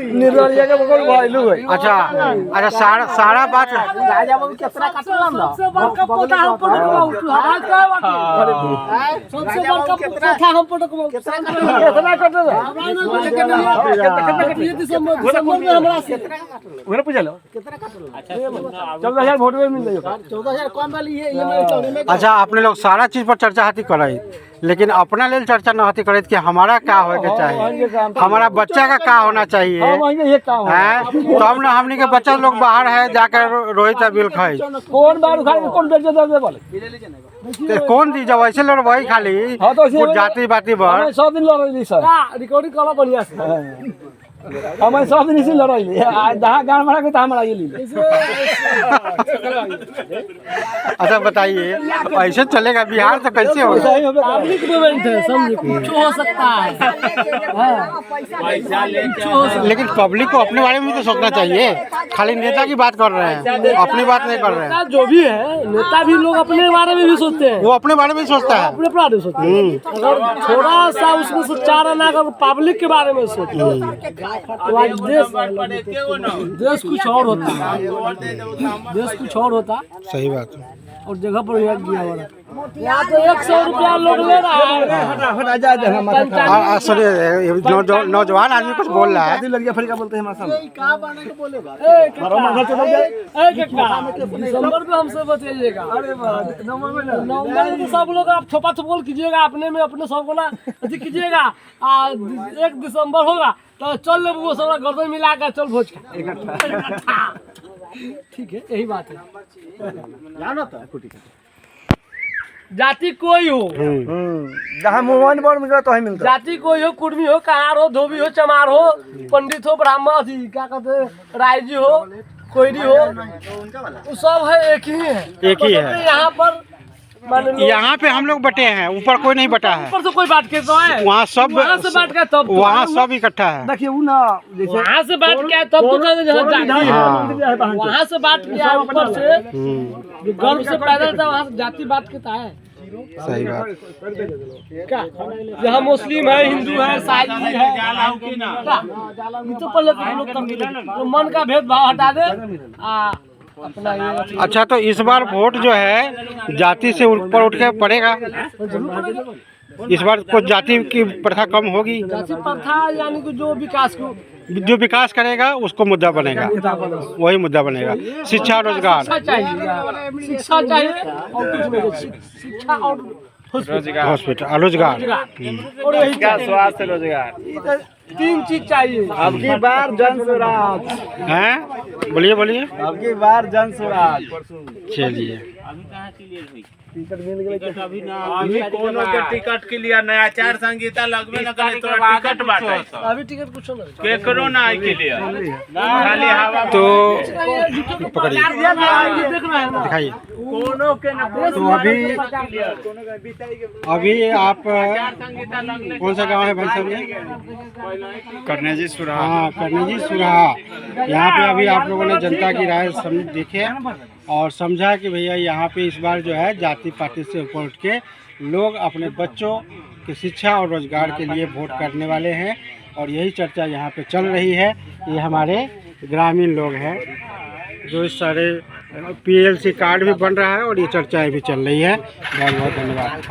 निर्दलीय के बगल भाईलू है। अच्छा अच्छा, सारा बात राजा बाबू कितना काटलन ना सबसे बड़का पोता हम पर कमाऊ आज का बात सबसे बड़का पोता हम पर कमाऊ कितना काटल ये दिसंबर में हमरा से ओकरा पूछ लो कितना काटल। अच्छा 14000 वोट में मिल जायो 14000 कम वाली है ये। अच्छा, अपने लोग सारा चीज पर चर्चा हाथी कराई, लेकिन अपना लेल चर्चा न हाथी करे कि हमारा क्या होए के चाहिए, हमारा बच्चा का क्या होना चाहिए है। तब ना हमनी के बच्चा लोग बाहर है जाकर रोहित बिल खाई कौन बार खाई कौन बेच दे बोले कौन दी जब ऐसे लोग वही खाली कुछ जाति बाती भर 100 दिन लड़ाई सर रिकॉर्डिंग कला बढ़िया से हमें 100 दिन इसी लड़ाई जहाँ गाँव बना के हमारा ये ली। अच्छा बताइए, ऐसे चलेगा बिहार तो कैसे होगा? पब्लिक मूवमेंट है, समझे कुछ हो सकता है। लेकिन पब्लिक को अपने बारे में भी तो सोचना चाहिए, खाली नेता की बात कर रहे हैं, अपनी बात नहीं कर रहे हैं। जो भी है नेता भी लोग अपने बारे में भी सोचते हैं, वो अपने बारे में सोचता है, अपने बारे में सोचते हैं। अगर थोड़ा सा उसमें से चारा ना कर पब्लिक के बारे में सोचते तो आज देश कुछ और होता, देश कुछ और होता। सही बात है। और जगह पर यहाँ तो 100 रुपया लोग ले रहा है। सुनिए, नौजवान आदमी कुछ बोल रहा है। दिसंबर में हमसे बताइएगा, नवंबर में तो सब लोग आप थोपा थोपल कीजिएगा, अपने में अपने सबको ना अथी कीजिएगा। 1 दिसंबर होगा तो चल ले वो सब गर्दन मिला कर चल भोज खा। ठीक है, यही बात है। जाना था जाति कोई हो, जहाँ मोहन बड़ मिलता तो ही मिलता। जाति कोई हो, कुर्मी हो, कहार हो, धोबी हो, चमार हो, पंडित हो, ब्राह्मण थी क्या कहते हैं, राय जी हो, कोयरी हो, वो सब है एक ही है। एक ही है। यहाँ पर यहाँ पे हम लोग बटे हैं, ऊपर कोई नहीं बटा है। ऊपर से कोई बात के तो है, वहाँ सब वहाँ से बात का तब वहाँ सब इकट्ठा है। देखिए वो ना जैसे वहाँ से बात किया तब तो वहाँ से बात किया ऊपर से गर्भ से पैदा था, वहाँ से जाति बात के है। सही बात। क्या यहाँ मुस्लिम है, हिंदू है, साई है, ये तो पहले हम लोग तो मन का भेदभाव हटा दे अपना ये। अच्छा, तो इस बार वोट जो है जाति से ऊपर उठ के पड़ेगा, इस बार कुछ जाति की प्रथा कम होगी। जाति प्रथा यानी कि जो विकास करेगा उसको मुद्दा बनेगा, वही मुद्दा बनेगा। शिक्षा, रोजगार, शिक्षा चाहिए और कुछ नहीं, शिक्षा और हॉस्पिटल, रोजगार और यही स्वास्थ्य, रोजगार, 3 चीज चाहिए। अब की बार जन स्वराज हैं, बोलिए। अब की बार जन स्वराज। चलिए, टिकट मिल गए अभी कोनो के टिकट के लिए नया आचार संहिता लगबे न करे तो टिकट बाटे, अभी टिकट कुछ नहीं केकरो ना आई के लिए खाली हवा। तो पकड़िए दिखाइए। कोनो के ना तो अभी आप कौन सा गांव है भाई साहब ने? करनेजी सुराहा। हाँ, करनेजी सुराहा। यहाँ पे अभी आप लोगों ने जनता की राय देखे और समझा कि भैया यहाँ पे इस बार जो है जाति पाति से ऊपर उठ के लोग अपने बच्चों की शिक्षा और रोजगार के लिए वोट करने वाले हैं। और यही चर्चा यहाँ पे चल रही है। ये हमारे ग्रामीण लोग हैं जो इस सारे PLC कार्ड भी बन रहा है और ये चर्चाएं भी चल रही है। बहुत बहुत धन्यवाद।